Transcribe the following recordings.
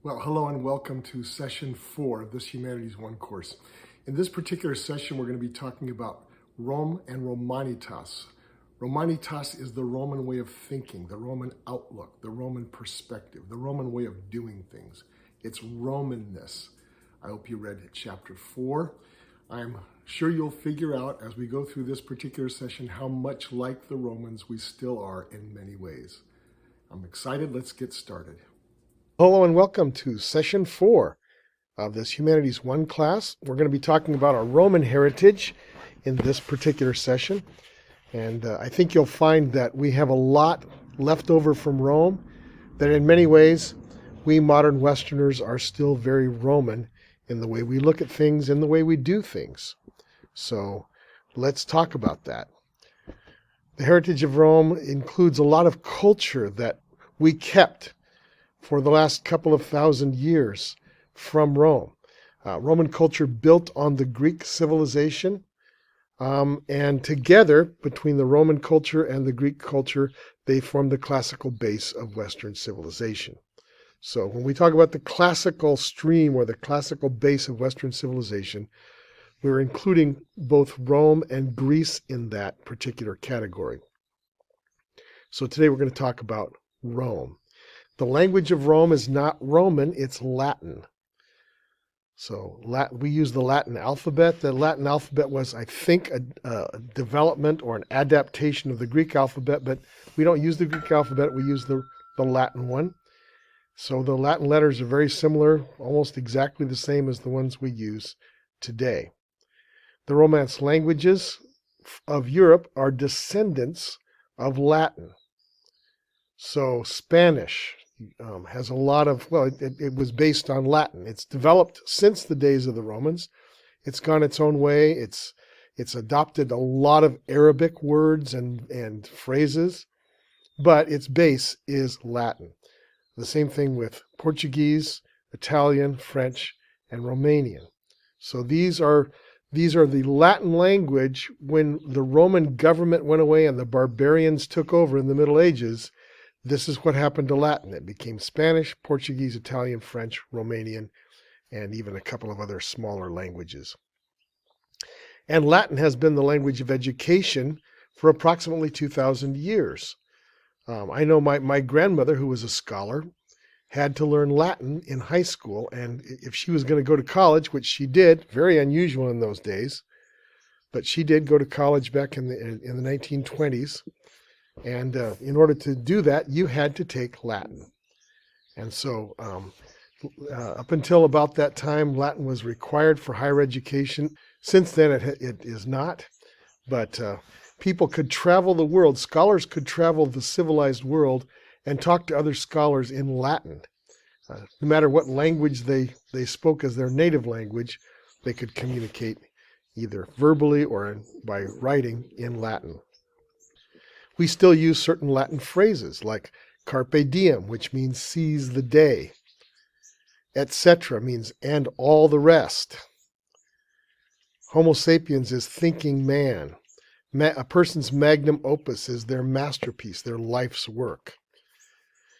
Well, hello and welcome to session 4 of this Humanities 1 course. In this particular session, we're going to be talking about Rome and Romanitas. Romanitas is the Roman way of thinking, the Roman outlook, the Roman perspective, the Roman way of doing things. It's Romanness. I hope you read chapter 4. I'm sure you'll figure out as we go through this particular session how much like the Romans we still are in many ways. I'm excited. Let's get started. Hello and welcome to session 4 of this Humanities 1 class. We're going to be talking about our Roman heritage in this particular session. And I think you'll find that we have a lot left over from Rome, that in many ways we modern Westerners are still very Roman in the way we look at things and the way we do things. So let's talk about that. The heritage of Rome includes a lot of culture that we kept for the last couple of thousand years from Rome. Roman culture built on the Greek civilization, and together, between the Roman culture and the Greek culture, they form the classical base of Western civilization. So when we talk about the classical stream or the classical base of Western civilization, we're including both Rome and Greece in that particular category. So today we're going to talk about Rome. The language of Rome is not Roman, it's Latin. So we use the Latin alphabet. The Latin alphabet was, I think, a development or an adaptation of the Greek alphabet, but we don't use the Greek alphabet, we use the Latin one. So the Latin letters are very similar, almost exactly the same as the ones we use today. The Romance languages of Europe are descendants of Latin. So Spanish has a lot of, it was based on Latin. It's developed since the days of the Romans. It's gone its own way. It's adopted a lot of Arabic words and phrases, but its base is Latin. The same thing with Portuguese, Italian, French, and Romanian. So these are the Latin language. When the Roman government went away and the barbarians took over in the Middle Ages, this is what happened to Latin. It became Spanish, Portuguese, Italian, French, Romanian, and even a couple of other smaller languages. And Latin has been the language of education for approximately 2,000 years. I know my grandmother, who was a scholar, had to learn Latin in high school, and if she was going to go to college, which she did, very unusual in those days, but she did go to college back in the 1920s. And in order to do that, you had to take Latin. And so up until about that time, Latin was required for higher education. Since then, it is not. But people could travel the world. Scholars could travel the civilized world and talk to other scholars in Latin. No matter what language they spoke as their native language, they could communicate either verbally or by writing in Latin. We still use certain Latin phrases like carpe diem, which means seize the day. Etc. means and all the rest. Homo sapiens is thinking man. A person's magnum opus is their masterpiece, their life's work.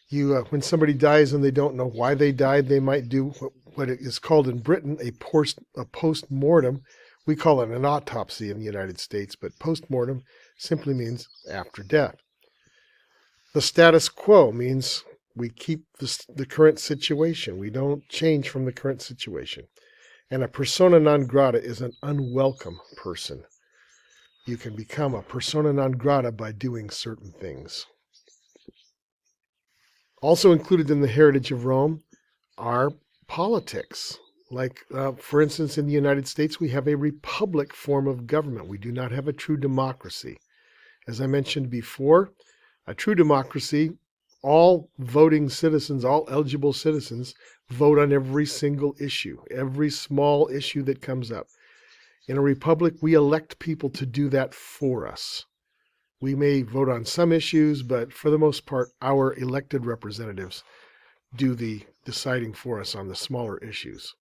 When somebody dies and they don't know why they died, they might do what is called in Britain a post-mortem. We call it an autopsy in the United States, but post-mortem simply means after death. The status quo means we keep the current situation. We don't change from the current situation. And a persona non grata is an unwelcome person. You can become a persona non grata by doing certain things. Also included in the heritage of Rome are politics. Like, for instance, in the United States, we have a republic form of government. We do not have a true democracy. As I mentioned before, a true democracy, all voting citizens, all eligible citizens, vote on every single issue, every small issue that comes up. In a republic, we elect people to do that for us. We may vote on some issues, but for the most part, our elected representatives do the deciding for us on the smaller issues.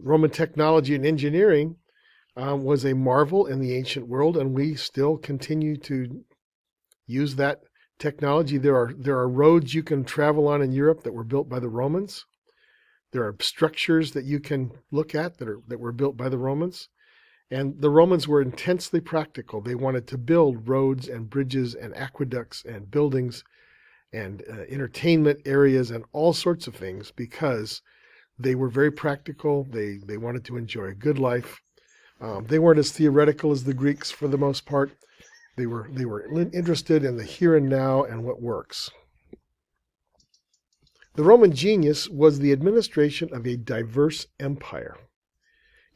Roman technology and engineering was a marvel in the ancient world, and we still continue to use that technology. There are roads you can travel on in Europe that were built by the Romans. There are structures that you can look at that were built by the Romans. And the Romans were intensely practical. They wanted to build roads and bridges and aqueducts and buildings and entertainment areas and all sorts of things because they were very practical. They wanted to enjoy a good life. They weren't as theoretical as the Greeks for the most part. They were interested in the here and now and what works. The Roman genius was the administration of a diverse empire.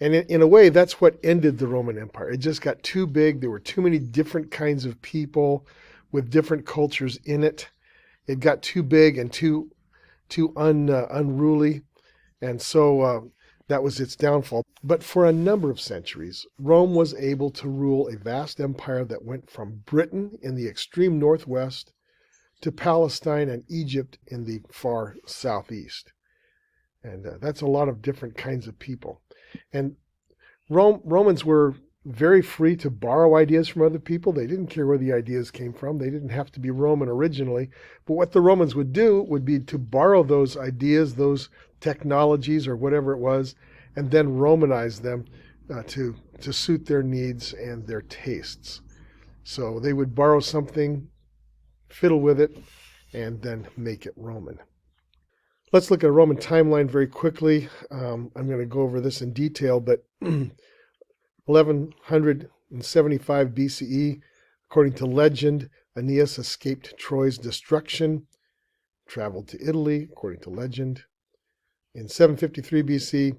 And in a way, that's what ended the Roman Empire. It just got too big. There were too many different kinds of people with different cultures in it. It got too big and too unruly. And so that was its downfall. But for a number of centuries, Rome was able to rule a vast empire that went from Britain in the extreme northwest to Palestine and Egypt in the far southeast. And that's a lot of different kinds of people. And Romans were very free to borrow ideas from other people. They didn't care where the ideas came from. They didn't have to be Roman originally. But what the Romans would do would be to borrow those ideas, those technologies or whatever it was, and then Romanize them to suit their needs and their tastes. So they would borrow something, fiddle with it, and then make it Roman. Let's look at a Roman timeline very quickly. I'm going to go over this in detail, but 1175 BCE, according to legend, Aeneas escaped Troy's destruction, traveled to Italy, according to legend. In 753 BC,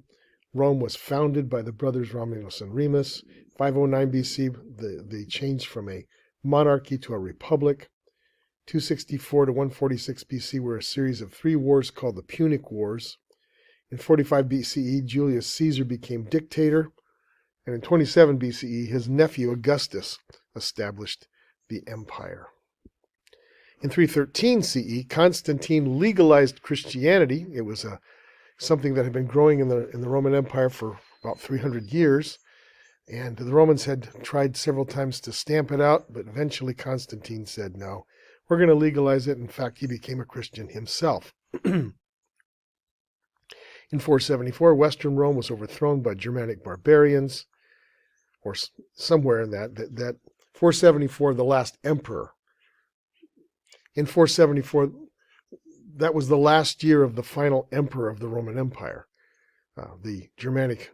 Rome was founded by the brothers Romulus and Remus. 509 BC, they changed from a monarchy to a republic. 264 to 146 BC were a series of 3 wars called the Punic Wars. In 45 BCE, Julius Caesar became dictator. And in 27 BCE, his nephew Augustus established the empire. In 313 CE, Constantine legalized Christianity. It was something that had been growing in the Roman Empire for about 300 years. And the Romans had tried several times to stamp it out, but eventually Constantine said, no, we're going to legalize it. In fact, he became a Christian himself. In 474, Western Rome was overthrown by Germanic barbarians, or somewhere in that 474, the last emperor. In 474, that was the last year of the final emperor of the Roman Empire. The Germanic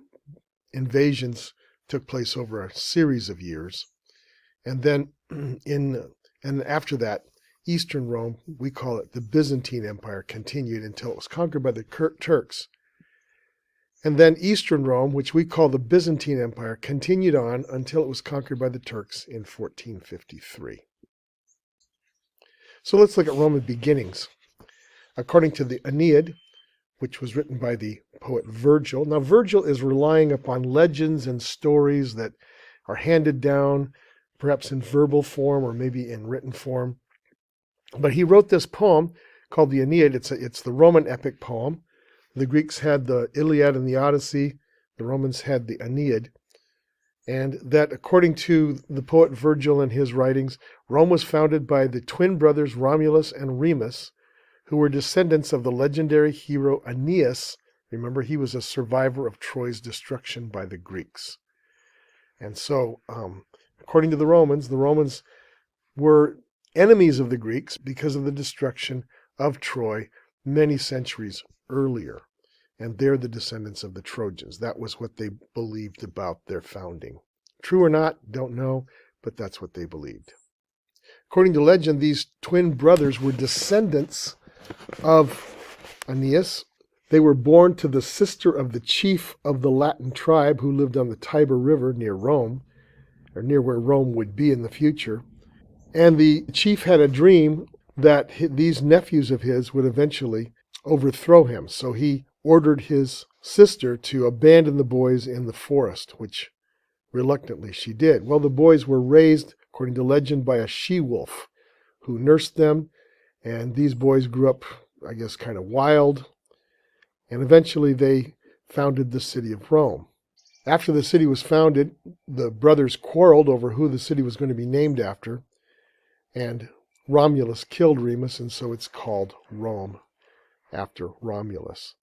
invasions took place over a series of years. And then after that, Eastern Rome, we call it the Byzantine Empire, continued until it was conquered by the Turks. And then Eastern Rome, which we call the Byzantine Empire, continued on until it was conquered by the Turks in 1453. So let's look at Roman beginnings. According to the Aeneid, which was written by the poet Virgil. Now, Virgil is relying upon legends and stories that are handed down, perhaps in verbal form or maybe in written form. But he wrote this poem called the Aeneid. It's the Roman epic poem. The Greeks had the Iliad and the Odyssey. The Romans had the Aeneid. And that, according to the poet Virgil and his writings, Rome was founded by the twin brothers Romulus and Remus, who were descendants of the legendary hero Aeneas. Remember, he was a survivor of Troy's destruction by the Greeks. And so, according to the Romans were enemies of the Greeks because of the destruction of Troy many centuries earlier. And they're the descendants of the Trojans. That was what they believed about their founding. True or not, don't know, but that's what they believed. According to legend, these twin brothers were descendants of Aeneas. They were born to the sister of the chief of the Latin tribe who lived on the Tiber River near Rome, or near where Rome would be in the future. And the chief had a dream that these nephews of his would eventually overthrow him. So he ordered his sister to abandon the boys in the forest, which reluctantly she did. Well, the boys were raised, according to legend, by a she-wolf who nursed them. And these boys grew up, I guess, kind of wild. And eventually they founded the city of Rome. After the city was founded, the brothers quarreled over who the city was going to be named after. And Romulus killed Remus, and so it's called Rome after Romulus.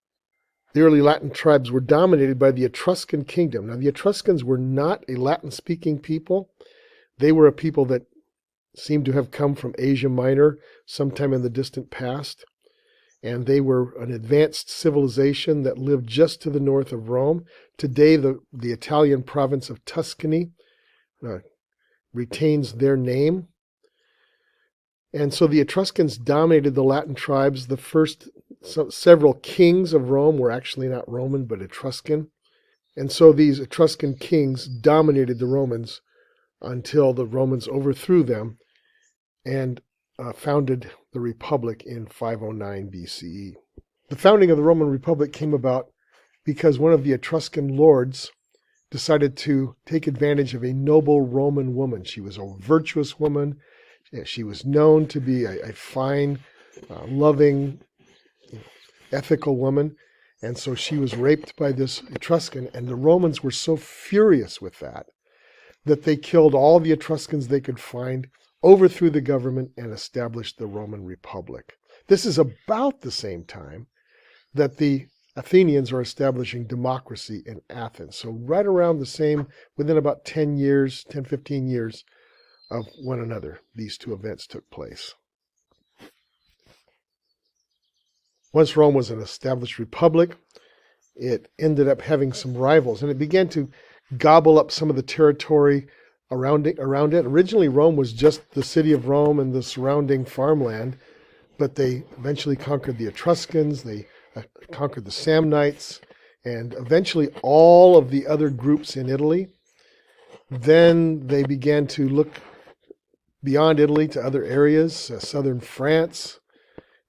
the early Latin tribes were dominated by the Etruscan kingdom. Now, the Etruscans were not a Latin-speaking people. They were a people that seemed to have come from Asia Minor sometime in the distant past. And they were an advanced civilization that lived just to the north of Rome. Today, the Italian province of Tuscany retains their name. And so the Etruscans dominated the Latin tribes. The first several kings of Rome were actually not Roman, but Etruscan. And so these Etruscan kings dominated the Romans until the Romans overthrew them and founded the Republic in 509 BCE. The founding of the Roman Republic came about because one of the Etruscan lords decided to take advantage of a noble Roman woman. She was a virtuous woman. She was known to be a fine, loving, ethical woman. And so she was raped by this Etruscan, and the Romans were so furious with that they killed all the Etruscans they could find, overthrew the government, and established the Roman Republic. This is about the same time that the Athenians are establishing democracy in Athens. So right around the same, within about 10 years, 10, 15 years of one another, these two events took place. Once Rome was an established republic, it ended up having some rivals, and it began to gobble up some of the territory around it. Originally, Rome was just the city of Rome and the surrounding farmland, but they eventually conquered the Etruscans, they conquered the Samnites, and eventually all of the other groups in Italy. Then they began to look beyond Italy to other areas, southern France.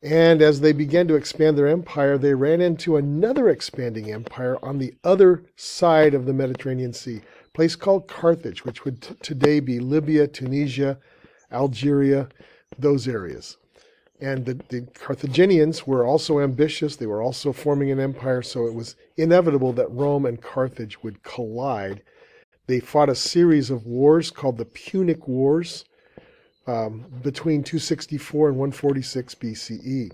And as they began to expand their empire, they ran into another expanding empire on the other side of the Mediterranean Sea, a place called Carthage, which would today be Libya, Tunisia, Algeria, those areas. And the Carthaginians were also ambitious. They were also forming an empire, so it was inevitable that Rome and Carthage would collide. They fought a series of wars called the Punic Wars, between 264 and 146 BCE.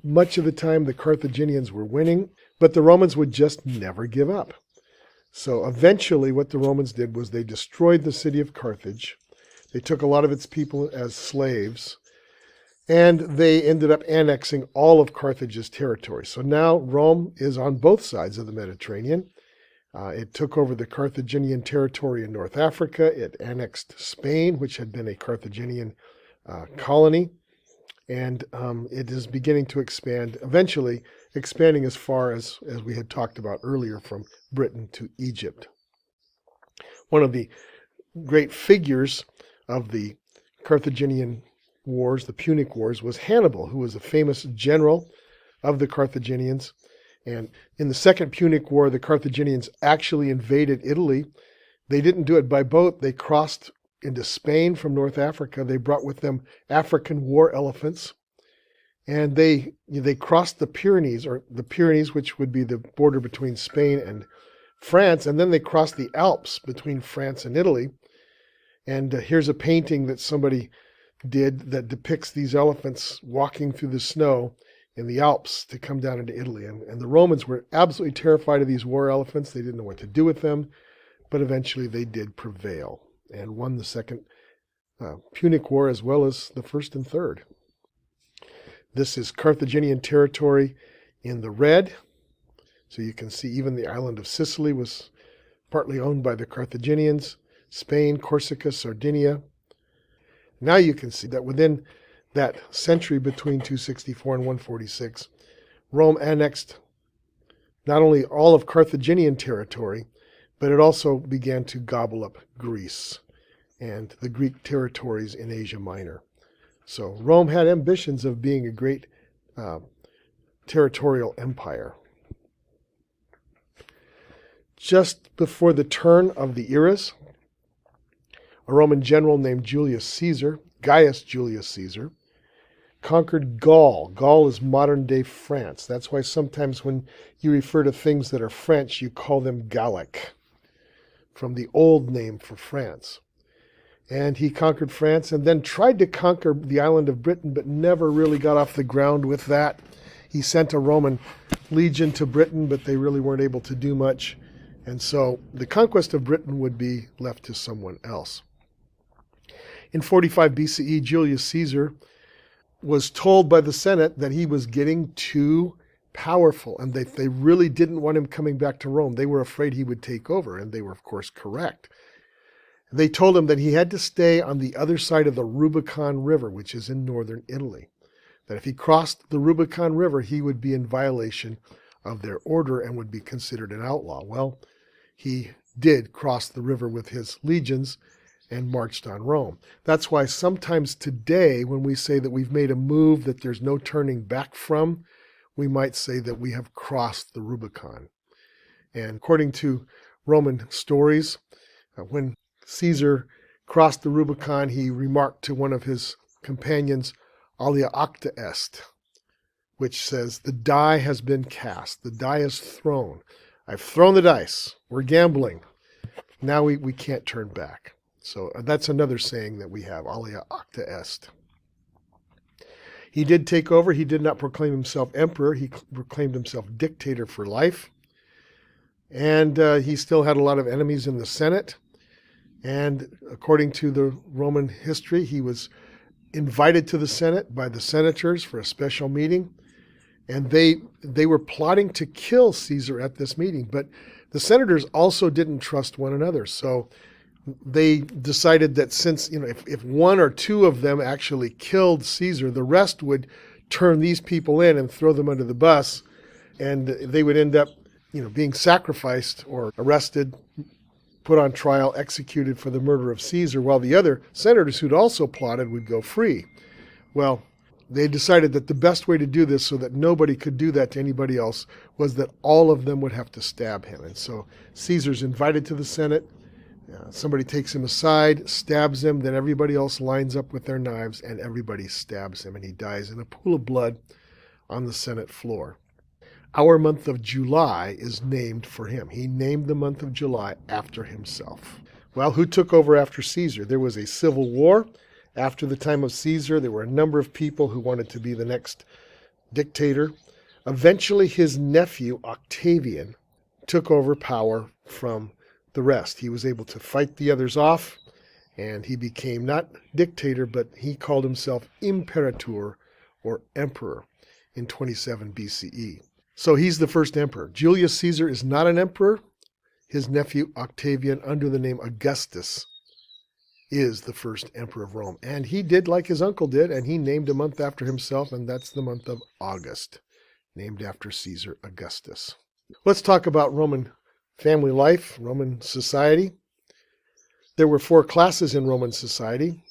Much of the time, the Carthaginians were winning, but the Romans would just never give up. So eventually, what the Romans did was they destroyed the city of Carthage. They took a lot of its people as slaves, and they ended up annexing all of Carthage's territory. So now Rome is on both sides of the Mediterranean. It took over the Carthaginian territory in North Africa. It annexed Spain, which had been a Carthaginian colony. And it is beginning to expand, eventually expanding as far as we had talked about earlier, from Britain to Egypt. One of the great figures of the Carthaginian wars, the Punic Wars, was Hannibal, who was a famous general of the Carthaginians. And in the Second Punic War, the Carthaginians actually invaded Italy. They didn't do it by boat. They crossed into Spain from North Africa. They brought with them African war elephants. And they crossed the Pyrenees, which would be the border between Spain and France. And then they crossed the Alps between France and Italy. And here's a painting that somebody did that depicts these elephants walking through the snow in the Alps to come down into Italy. And the Romans were absolutely terrified of these war elephants. They didn't know what to do with them, but eventually they did prevail and won the Second Punic War as well as the First and Third. This is Carthaginian territory in the red. So you can see even the island of Sicily was partly owned by the Carthaginians, Spain, Corsica, Sardinia. Now you can see that within that century between 264 and 146, Rome annexed not only all of Carthaginian territory, but it also began to gobble up Greece and the Greek territories in Asia Minor. So Rome had ambitions of being a great territorial empire. Just before the turn of the eras, a Roman general named Gaius Julius Caesar, conquered Gaul. Gaul is modern-day France. That's why sometimes when you refer to things that are French, you call them Gallic, from the old name for France. And he conquered France and then tried to conquer the island of Britain, but never really got off the ground with that. He sent a Roman legion to Britain, but they really weren't able to do much. And so the conquest of Britain would be left to someone else. In 45 BCE, Julius Caesar was told by the Senate that he was getting too powerful and that they really didn't want him coming back to Rome. They were afraid he would take over, and they were, of course, correct. They told him that he had to stay on the other side of the Rubicon River, which is in northern Italy. That if he crossed the Rubicon River, he would be in violation of their order and would be considered an outlaw. Well, he did cross the river with his legions and marched on Rome. That's why sometimes today, when we say that we've made a move that there's no turning back from, we might say that we have crossed the Rubicon. And according to Roman stories, when Caesar crossed the Rubicon, he remarked to one of his companions, "Alia acta est," which says, the die has been cast, the die is thrown. I've thrown the dice, we're gambling. Now we can't turn back. So that's another saying that we have, "Alia acta est." He did take over. He did not proclaim himself emperor. He proclaimed himself dictator for life. And he still had a lot of enemies in the Senate. And according to the Roman history, he was invited to the Senate by the senators for a special meeting. And they were plotting to kill Caesar at this meeting. But the senators also didn't trust one another. So they decided that since, if one or two of them actually killed Caesar, the rest would turn these people in and throw them under the bus, and they would end up, being sacrificed or arrested, put on trial, executed for the murder of Caesar, while the other senators who'd also plotted would go free. Well, they decided that the best way to do this so that nobody could do that to anybody else was that all of them would have to stab him. And so Caesar's invited to the Senate. Somebody takes him aside, stabs him, then everybody else lines up with their knives, and everybody stabs him, and he dies in a pool of blood on the Senate floor. Our month of July is named for him. He named the month of July after himself. Well, who took over after Caesar? There was a civil war. After the time of Caesar, there were a number of people who wanted to be the next dictator. Eventually, his nephew, Octavian, took over power from the rest. He was able to fight the others off, and he became not dictator, but he called himself imperator, or emperor, in 27 BCE. So he's the first emperor. Julius Caesar is not an emperor. His nephew Octavian, under the name Augustus, is the first emperor of Rome. And he did like his uncle did, and he named a month after himself, and that's the month of August, named after Caesar Augustus. Let's talk about Roman family life, Roman society. There were 4 classes in Roman society.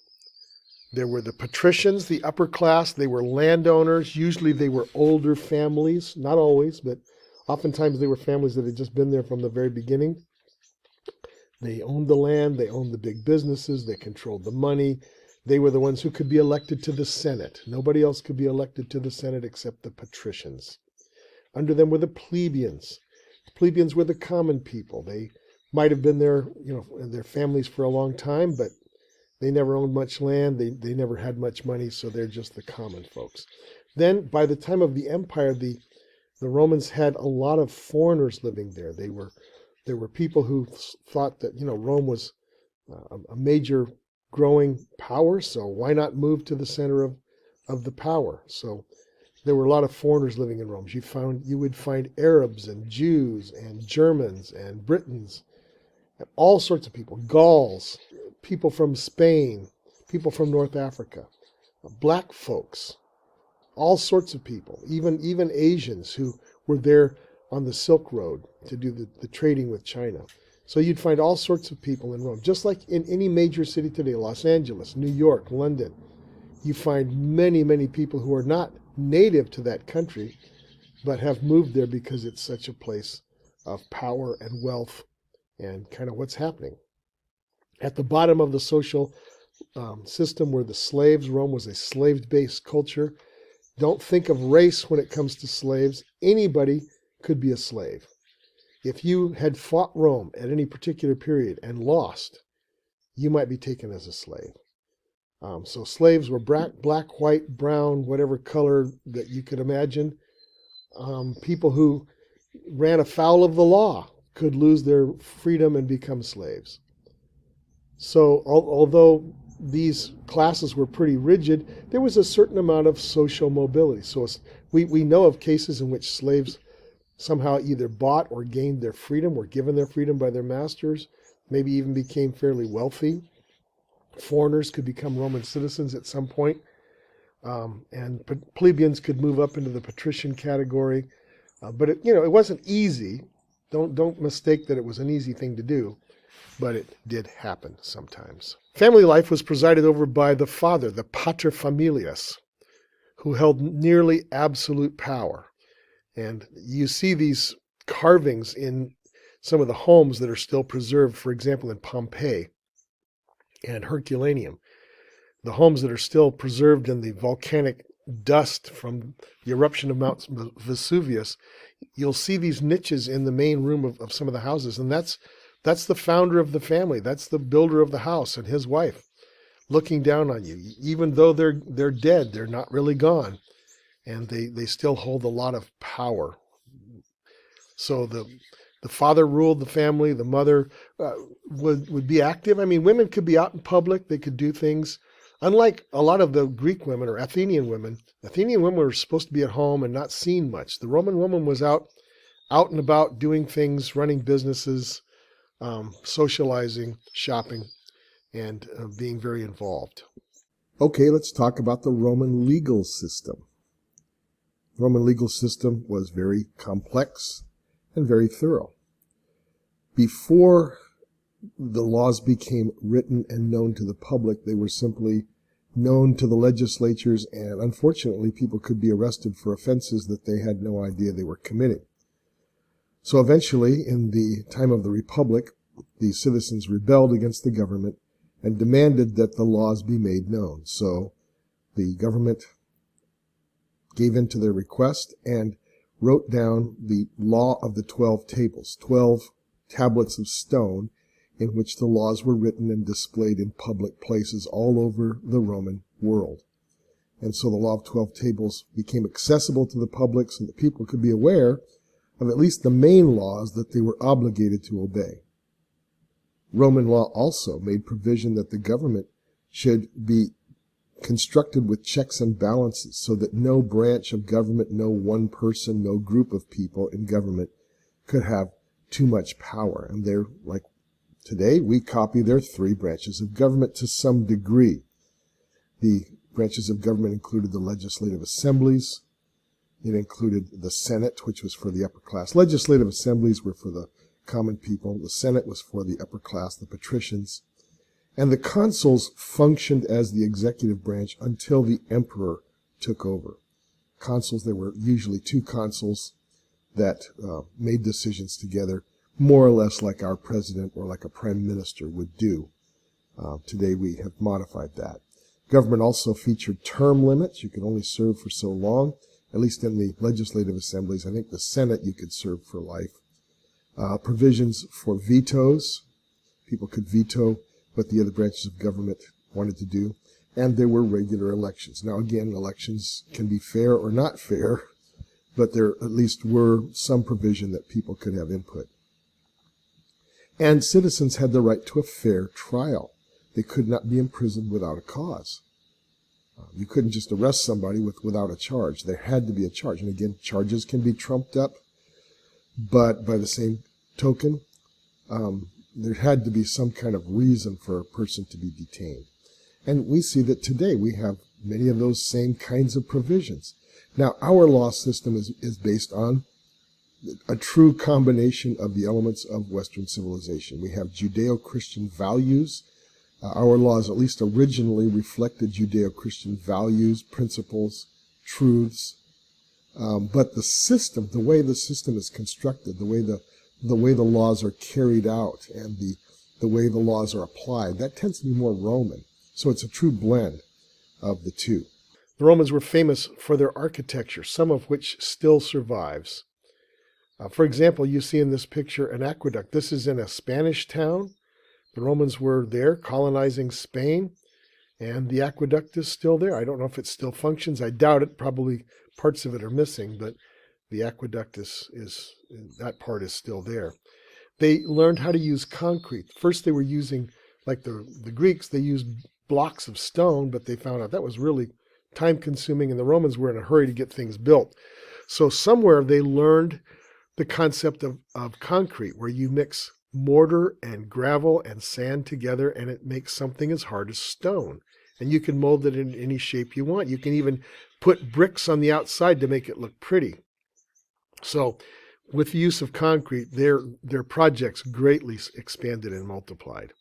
There were the patricians, the upper class. They were landowners. Usually they were older families, not always, but oftentimes they were families that had just been there from the very beginning. They owned the land, they owned the big businesses, they controlled the money. They were the ones who could be elected to the Senate. Nobody else could be elected to the Senate except the patricians. Under them were the plebeians. The plebeians were the common people. They might have been there, their families for a long time, but they never owned much land. They never had much money, so they're just the common folks. Then, by the time of the empire, the Romans had a lot of foreigners living there. There were people who thought that, Rome was a major growing power, so why not move to the center of the power? So there were a lot of foreigners living in Rome. You would find Arabs and Jews and Germans and Britons, and all sorts of people, Gauls, people from Spain, people from North Africa, black folks, all sorts of people, even Asians who were there on the Silk Road to do the trading with China. So you'd find all sorts of people in Rome, just like in any major city today, Los Angeles, New York, London. You find many, many people who are not native to that country, but have moved there because it's such a place of power and wealth and kind of what's happening. At the bottom of the social system were the slaves. Rome was a slave-based culture. Don't think of race when it comes to slaves. Anybody could be a slave. If you had fought Rome at any particular period and lost, you might be taken as a slave. So slaves were black, white, brown, whatever color that you could imagine. People who ran afoul of the law could lose their freedom and become slaves. So although these classes were pretty rigid, there was a certain amount of social mobility. So we know of cases in which slaves somehow either bought or gained their freedom, were given their freedom by their masters, maybe even became fairly wealthy. Foreigners could become Roman citizens at some point, and plebeians could move up into the patrician category. But it wasn't easy. Don't mistake that it was an easy thing to do, but it did happen sometimes. Family life was presided over by the father, the pater familias, who held nearly absolute power. And you see these carvings in some of the homes that are still preserved, for example, in Pompeii and Herculaneum. The homes that are still preserved in the volcanic dust from the eruption of Mount Vesuvius, you'll see these niches in the main room of some of the houses. And that's the founder of the family. That's the builder of the house and his wife looking down on you. Even though they're dead, they're not really gone. And they still hold a lot of power. So the father ruled the family. The mother would be active. I mean, women could be out in public. They could do things. Unlike a lot of the Greek women or Athenian women were supposed to be at home and not seen much. The Roman woman was out and about doing things, running businesses, socializing, shopping, and being very involved. Okay, let's talk about the Roman legal system. The Roman legal system was very complex and very thorough. Before the laws became written and known to the public, they were simply known to the legislatures, and unfortunately people could be arrested for offenses that they had no idea they were committing. So eventually, in the time of the Republic, the citizens rebelled against the government and demanded that the laws be made known. So the government gave in to their request and wrote down the law of the 12 tables, 12 tablets of stone, in which the laws were written and displayed in public places all over the Roman world. And so the law of 12 tables became accessible to the public so that people could be aware of at least the main laws that they were obligated to obey. Roman law also made provision that the government should be constructed with checks and balances so that no branch of government, no one person, no group of people in government could have too much power. And they're like today, we copy their 3 branches of government to some degree. The branches of government included the legislative assemblies. It included the Senate, which was for the upper class. Legislative assemblies were for the common people. The Senate was for the upper class, the patricians. And the consuls functioned as the executive branch until the emperor took over. Consuls, there were usually 2 consuls that made decisions together, more or less like our president or like a prime minister would do. Today we have modified that. Government also featured term limits. You could only serve for so long, at least in the legislative assemblies. I think the Senate you could serve for life. Provisions for vetoes. People could veto what the other branches of government wanted to do. And there were regular elections. Now again, elections can be fair or not fair, but there at least were some provision that people could have input. And citizens had the right to a fair trial. They could not be imprisoned without a cause. You couldn't just arrest somebody without a charge. There had to be a charge. And again, charges can be trumped up, but by the same token, there had to be some kind of reason for a person to be detained. And we see that today we have many of those same kinds of provisions. Now, our law system is based on a true combination of the elements of Western civilization. We have Judeo-Christian values. Our laws, at least originally, reflected Judeo-Christian values, principles, truths. But the system, the way the system is constructed, the way the laws are carried out, and the way the laws are applied, that tends to be more Roman. So it's a true blend of the two. The Romans were famous for their architecture, some of which still survives. For example, you see in this picture an aqueduct. This is in a Spanish town. The Romans were there colonizing Spain, and the aqueduct is still there. I don't know if it still functions. I doubt it. Probably parts of it are missing, but The aqueduct is that part is still there. They learned how to use concrete. First, they were using, like the Greeks, they used blocks of stone, but they found out that was really time consuming, and the Romans were in a hurry to get things built. So somewhere they learned the concept of concrete, where you mix mortar and gravel and sand together, and it makes something as hard as stone. And you can mold it in any shape you want. You can even put bricks on the outside to make it look pretty. So with the use of concrete, their projects greatly expanded and multiplied.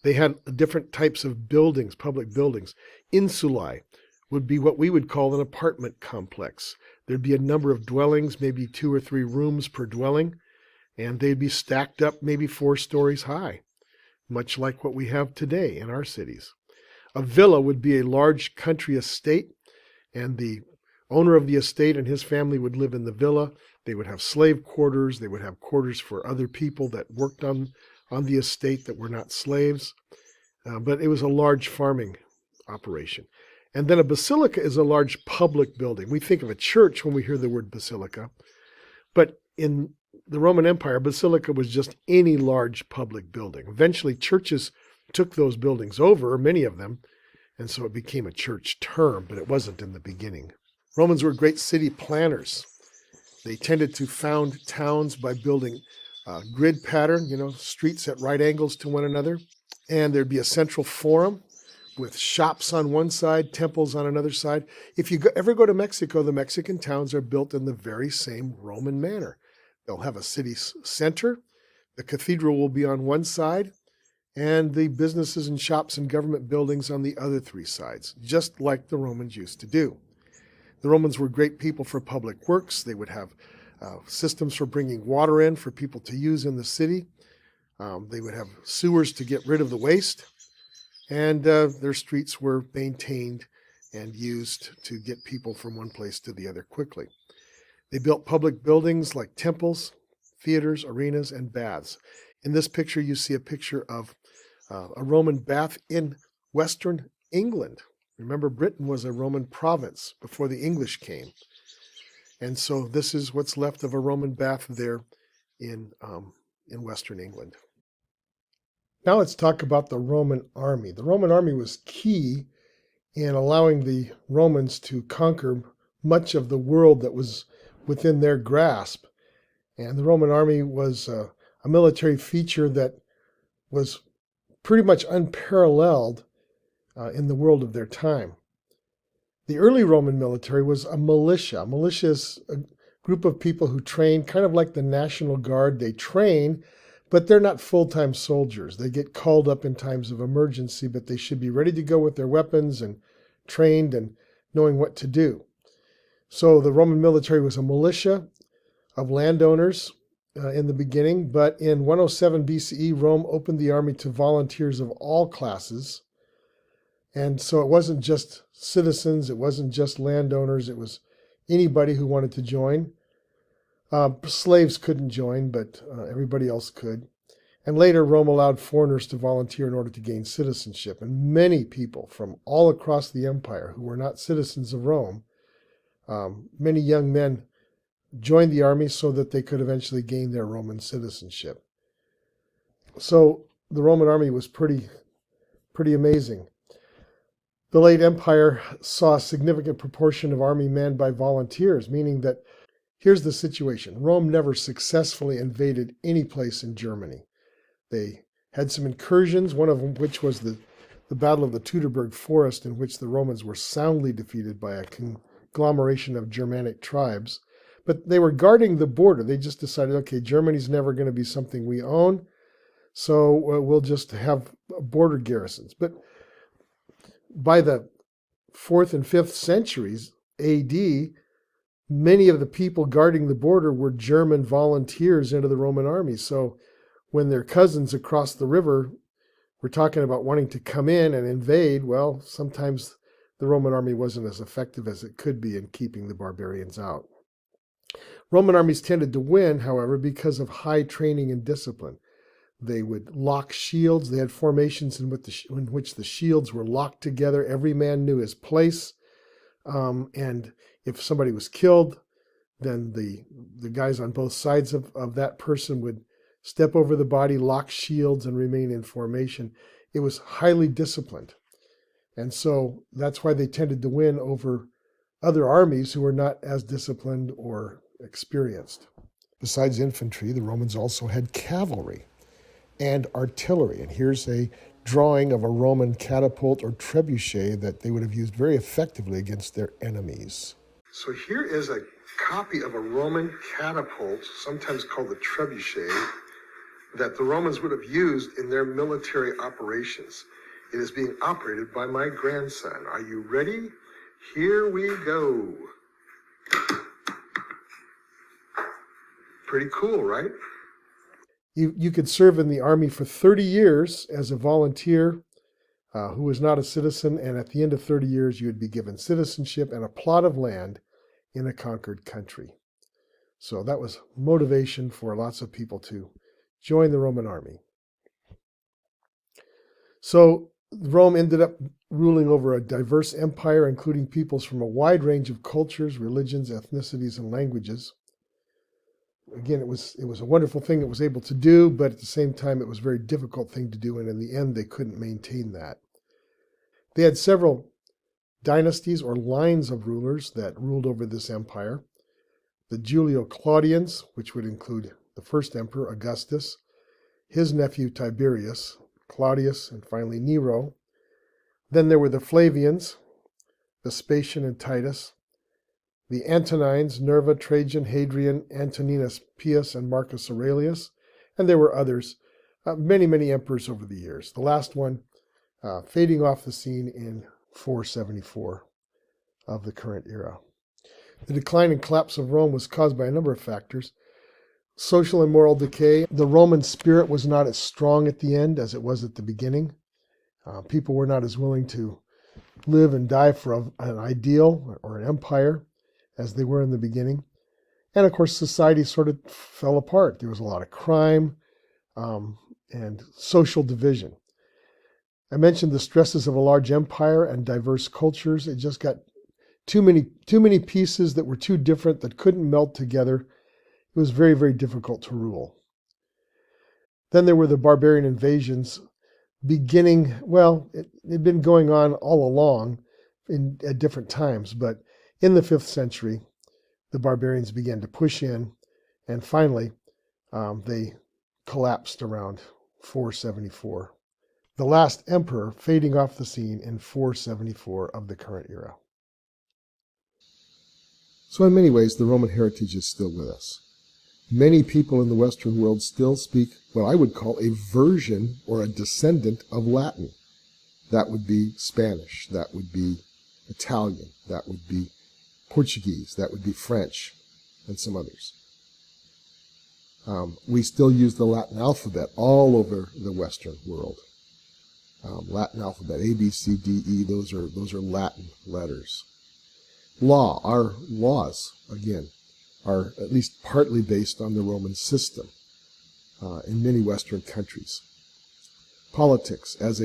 They had different types of buildings, public buildings. Insulae would be what we would call an apartment complex. There'd be a number of dwellings, maybe 2 or 3 rooms per dwelling, and they'd be stacked up maybe 4 stories high, much like what we have today in our cities. A villa would be a large country estate, and the owner of the estate and his family would live in the villa. They would have slave quarters. They would have quarters for other people that worked on the estate that were not slaves. But it was a large farming operation. And then a basilica is a large public building. We think of a church when we hear the word basilica. But in the Roman Empire, a basilica was just any large public building. Eventually, churches took those buildings over, many of them, and so it became a church term, but it wasn't in the beginning. Romans were great city planners. They tended to found towns by building a grid pattern, streets at right angles to one another. And there'd be a central forum with shops on one side, temples on another side. If you ever go to Mexico, the Mexican towns are built in the very same Roman manner. They'll have a city center. The cathedral will be on one side, and the businesses and shops and government buildings on the other 3 sides, just like the Romans used to do. The Romans were great people for public works. They would have systems for bringing water in for people to use in the city. They would have sewers to get rid of the waste, and their streets were maintained and used to get people from one place to the other quickly. They built public buildings like temples, theaters, arenas, and baths. In this picture, you see a picture of a Roman bath in Western England. Remember, Britain was a Roman province before the English came. And so this is what's left of a Roman bath there in Western England. Now let's talk about the Roman army. The Roman army was key in allowing the Romans to conquer much of the world that was within their grasp. And the Roman army was a military feature that was pretty much unparalleled in the world of their time. The early Roman military was a militia. A militia is a group of people who train, kind of like the National Guard. They train, but they're not full-time soldiers. They get called up in times of emergency, but they should be ready to go with their weapons and trained and knowing what to do. So the Roman military was a militia of landowners in the beginning, but in 107 BCE, Rome opened the army to volunteers of all classes. And so it wasn't just citizens, it wasn't just landowners, it was anybody who wanted to join. Slaves couldn't join, but everybody else could. And later, Rome allowed foreigners to volunteer in order to gain citizenship. And many people from all across the empire who were not citizens of Rome, many young men joined the army so that they could eventually gain their Roman citizenship. So the Roman army was pretty amazing. The late empire saw a significant proportion of army manned by volunteers, meaning that here's the situation. Rome never successfully invaded any place in Germany. They had some incursions, one of them which was the Battle of the Teutoburg Forest, in which the Romans were soundly defeated by a conglomeration of Germanic tribes. But they were guarding the border. They just decided, okay, Germany's never going to be something we own, so we'll just have border garrisons. But by the 4th and 5th centuries AD, many of the people guarding the border were German volunteers into the Roman army. So when their cousins across the river were talking about wanting to come in and invade, well, sometimes the Roman army wasn't as effective as it could be in keeping the barbarians out. Roman armies tended to win, however, because of high training and discipline. They would lock shields. They had formations in which the shields were locked together. Every man knew his place. And if somebody was killed, then the guys on both sides of that person would step over the body, lock shields, and remain in formation. It was highly disciplined. And so that's why they tended to win over other armies who were not as disciplined or experienced. Besides infantry, the Romans also had cavalry and artillery. And here's a drawing of a Roman catapult or trebuchet that they would have used very effectively against their enemies. So here is a copy of a Roman catapult, sometimes called the trebuchet, that the Romans would have used in their military operations. It is being operated by my grandson. Are you ready? Here we go. Pretty cool, right? You could serve in the army for 30 years as a volunteer who was not a citizen, and at the end of 30 years, you would be given citizenship and a plot of land in a conquered country. So that was motivation for lots of people to join the Roman army. So Rome ended up ruling over a diverse empire, including peoples from a wide range of cultures, religions, ethnicities, and languages. Again, it was a wonderful thing it was able to do, but at the same time, it was a very difficult thing to do, and in the end, they couldn't maintain that. They had several dynasties or lines of rulers that ruled over this empire. The Julio-Claudians, which would include the first emperor, Augustus, his nephew Tiberius, Claudius, and finally Nero. Then there were the Flavians, Vespasian and Titus, the Antonines, Nerva, Trajan, Hadrian, Antoninus Pius, and Marcus Aurelius, and there were others, many emperors over the years. The last one fading off the scene in 474 of the current era. The decline and collapse of Rome was caused by a number of factors. Social and moral decay. The Roman spirit was not as strong at the end as it was at the beginning. People were not as willing to live and die for an ideal or an empire as they were in the beginning. And of course, society sort of fell apart. There was a lot of crime and social division. I mentioned the stresses of a large empire and diverse cultures. It just got too many pieces that were too different, that couldn't meld together. It was very difficult to rule. Then there were the barbarian invasions beginning, well, it had been going on all along at different times, but in the 5th century, the barbarians began to push in, and finally, they collapsed around 474. The last emperor fading off the scene in 474 of the current era. So in many ways, the Roman heritage is still with us. Many people in the Western world still speak what I would call a version or a descendant of Latin. That would be Spanish, that would be Italian, that would be Portuguese, that would be French, and some others. We still use the Latin alphabet all over the Western world. Latin alphabet, A, B, C, D, E, those are Latin letters. Law, our laws, again, are at least partly based on the Roman system in many Western countries. Politics, as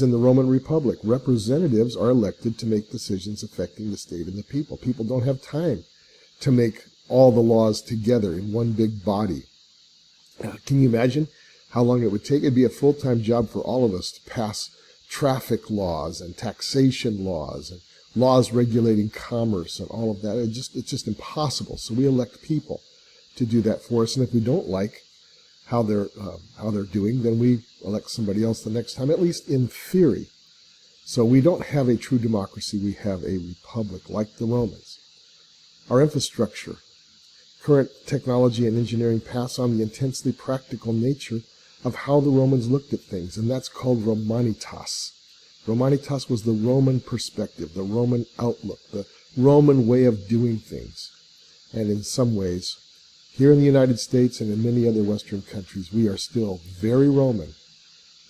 in the Roman Republic, representatives are elected to make decisions affecting the state and the people. People don't have time to make all the laws together in one big body. Can you imagine how long it would take? It'd be a full-time job for all of us to pass traffic laws and taxation laws and laws regulating commerce and all of that. It's just impossible. So we elect people to do that for us, and if we don't like how they're doing, then we elect somebody else the next time, at least in theory. So we don't have a true democracy. We have a republic like the Romans. Our infrastructure, current technology and engineering pass on the intensely practical nature of how the Romans looked at things, and that's called Humanitas. Humanitas was the Roman perspective, the Roman outlook, the Roman way of doing things. And in some ways, here in the United States and in many other Western countries, we are still very Roman.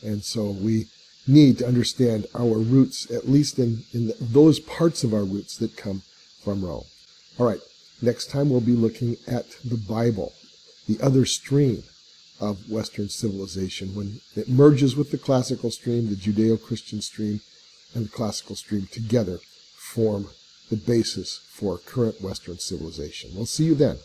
And so we need to understand our roots, at least in those parts of our roots that come from Rome. All right, next time we'll be looking at the Bible, the other stream of Western civilization, when it merges with the classical stream, the Judeo-Christian stream, and the classical stream together form the basis for current Western civilization. We'll see you then.